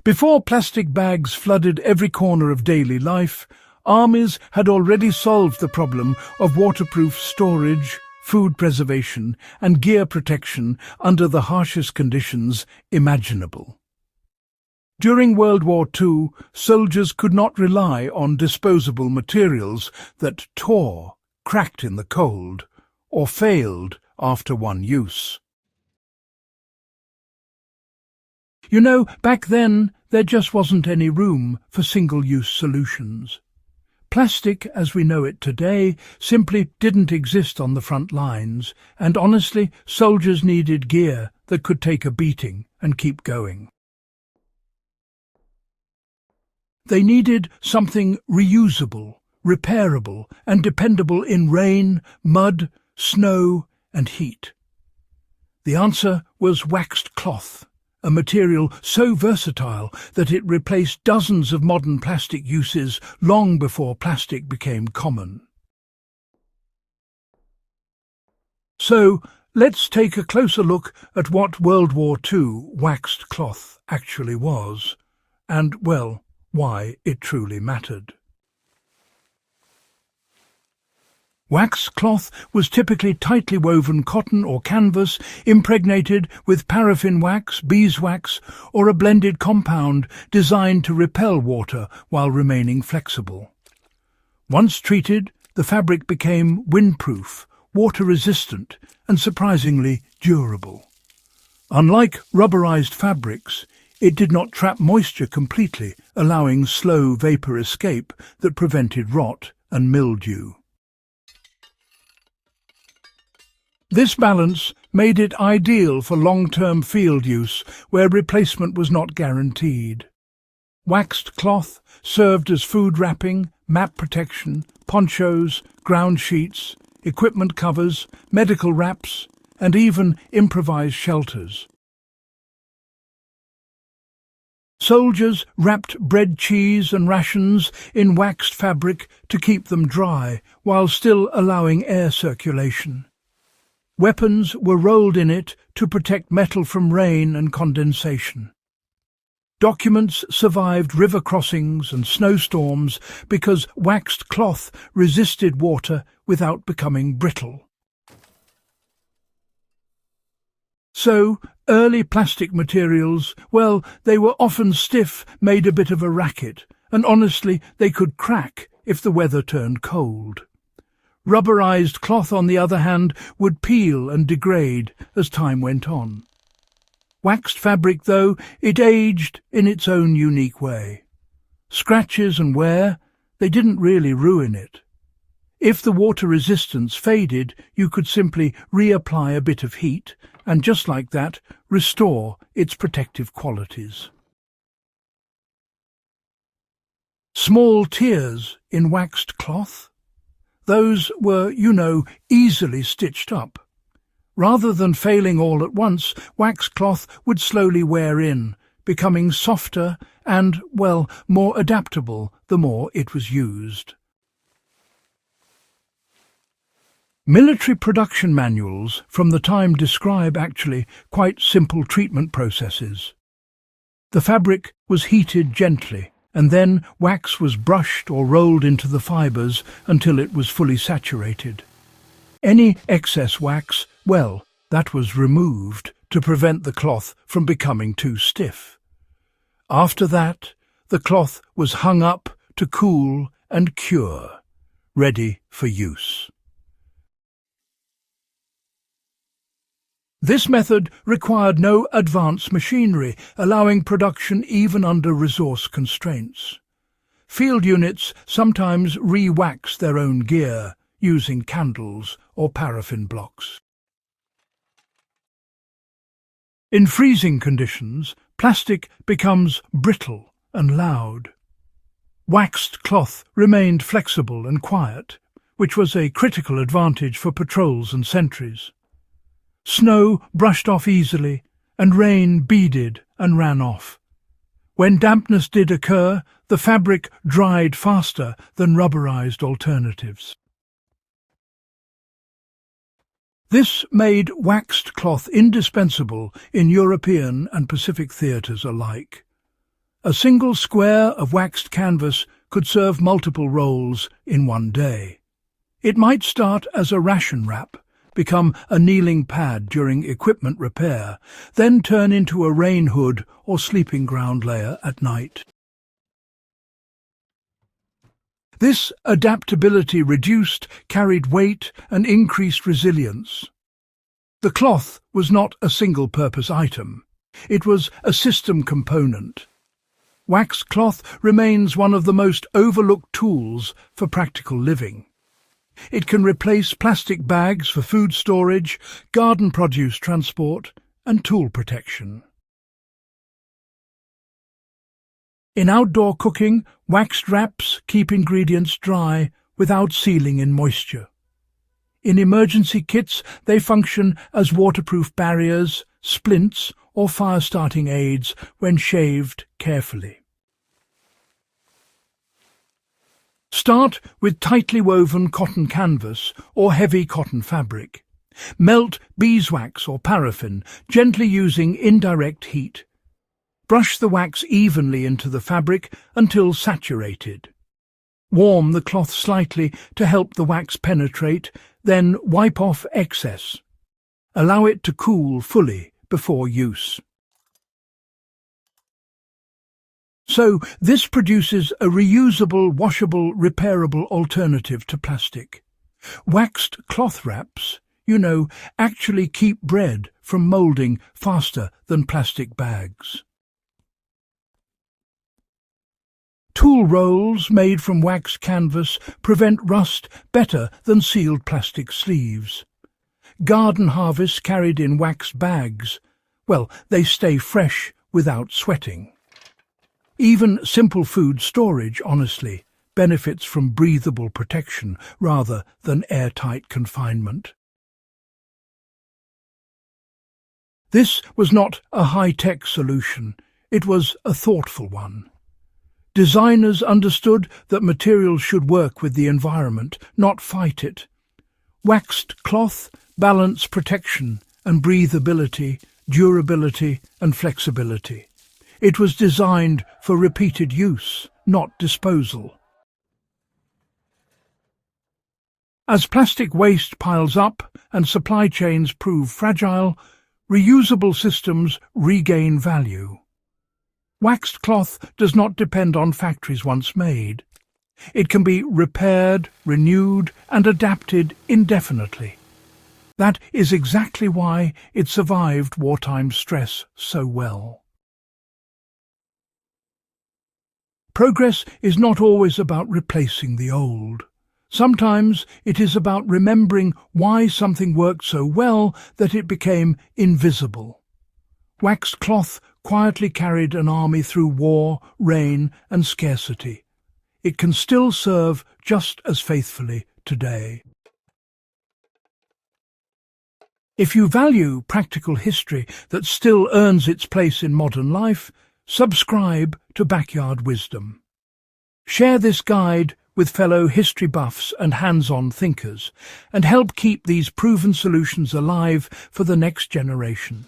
Before plastic bags flooded every corner of daily life, armies had already solved the problem of waterproof storage, food preservation, and gear protection under the harshest conditions imaginable. During World War II, soldiers could not rely on disposable materials that tore, cracked in the cold, or failed after one use. You know, back then, there just wasn't any room for single-use solutions. Plastic, as we know it today, simply didn't exist on the front lines, and honestly, soldiers needed gear that could take a beating and keep going. They needed something reusable, repairable, and dependable in rain, mud, snow, and heat. The answer was waxed cloth, a material so versatile that it replaced dozens of modern plastic uses long before plastic became common. So, let's take a closer look at what World War II waxed cloth actually was, and, well, why it truly mattered. Waxed cloth was typically tightly woven cotton or canvas impregnated with paraffin wax, beeswax, or a blended compound designed to repel water while remaining flexible. Once treated, the fabric became windproof, water-resistant, and surprisingly durable. Unlike rubberized fabrics, it did not trap moisture completely, allowing slow vapor escape that prevented rot and mildew. This balance made it ideal for long-term field use where replacement was not guaranteed. Waxed cloth served as food wrapping, map protection, ponchos, ground sheets, equipment covers, medical wraps, and even improvised shelters. Soldiers wrapped bread, cheese, and rations in waxed fabric to keep them dry, while still allowing air circulation. Weapons were rolled in it to protect metal from rain and condensation. Documents survived river crossings and snowstorms because waxed cloth resisted water without becoming brittle. So, early plastic materials, well, they were often stiff, made a bit of a racket, and honestly, they could crack if the weather turned cold. Rubberized cloth, on the other hand, would peel and degrade as time went on. Waxed fabric, though, it aged in its own unique way. Scratches and wear, they didn't really ruin it. If the water resistance faded, you could simply reapply a bit of heat, and just like that, restore its protective qualities. Small tears in waxed cloth? Those were, you know, easily stitched up. Rather than failing all at once, waxed cloth would slowly wear in, becoming softer and, well, more adaptable the more it was used. Military production manuals from the time describe actually quite simple treatment processes. The fabric was heated gently, and then wax was brushed or rolled into the fibres until it was fully saturated. Any excess wax, well, that was removed to prevent the cloth from becoming too stiff. After that, the cloth was hung up to cool and cure, ready for use. This method required no advanced machinery, allowing production even under resource constraints. Field units sometimes re-waxed their own gear, using candles or paraffin blocks. In freezing conditions, plastic becomes brittle and loud. Waxed cloth remained flexible and quiet, which was a critical advantage for patrols and sentries. Snow brushed off easily, and rain beaded and ran off. When dampness did occur, the fabric dried faster than rubberized alternatives. This made waxed cloth indispensable in European and Pacific theatres alike. A single square of waxed canvas could serve multiple roles in one day. It might start as a ration wrap, become a kneeling pad during equipment repair, then turn into a rain hood or sleeping ground layer at night. This adaptability reduced, carried weight and increased resilience. The cloth was not a single-purpose item. It was a system component. Waxed cloth remains one of the most overlooked tools for practical living. It can replace plastic bags for food storage, garden produce transport, and tool protection. In outdoor cooking, waxed wraps keep ingredients dry without sealing in moisture. In emergency kits, they function as waterproof barriers, splints, or fire-starting aids when shaved carefully. Start with tightly woven cotton canvas or heavy cotton fabric. Melt beeswax or paraffin, gently using indirect heat. Brush the wax evenly into the fabric until saturated. Warm the cloth slightly to help the wax penetrate, then wipe off excess. Allow it to cool fully before use. So this produces a reusable, washable, repairable alternative to plastic. Waxed cloth wraps, actually keep bread from moulding faster than plastic bags. Tool rolls made from waxed canvas prevent rust better than sealed plastic sleeves. Garden harvests carried in waxed bags, they stay fresh without sweating. Even simple food storage, honestly, benefits from breathable protection rather than airtight confinement. This was not a high-tech solution, it was a thoughtful one. Designers understood that materials should work with the environment, not fight it. Waxed cloth balanced protection and breathability, durability and flexibility. It was designed for repeated use, not disposal. As plastic waste piles up and supply chains prove fragile, reusable systems regain value. Waxed cloth does not depend on factories once made. It can be repaired, renewed, and adapted indefinitely. That is exactly why it survived wartime stress so well. Progress is not always about replacing the old. Sometimes it is about remembering why something worked so well that it became invisible. Waxed cloth quietly carried an army through war, rain, and scarcity. It can still serve just as faithfully today. If you value practical history that still earns its place in modern life, subscribe to Backyard Wisdom. Share this guide with fellow history buffs and hands-on thinkers, and help keep these proven solutions alive for the next generation.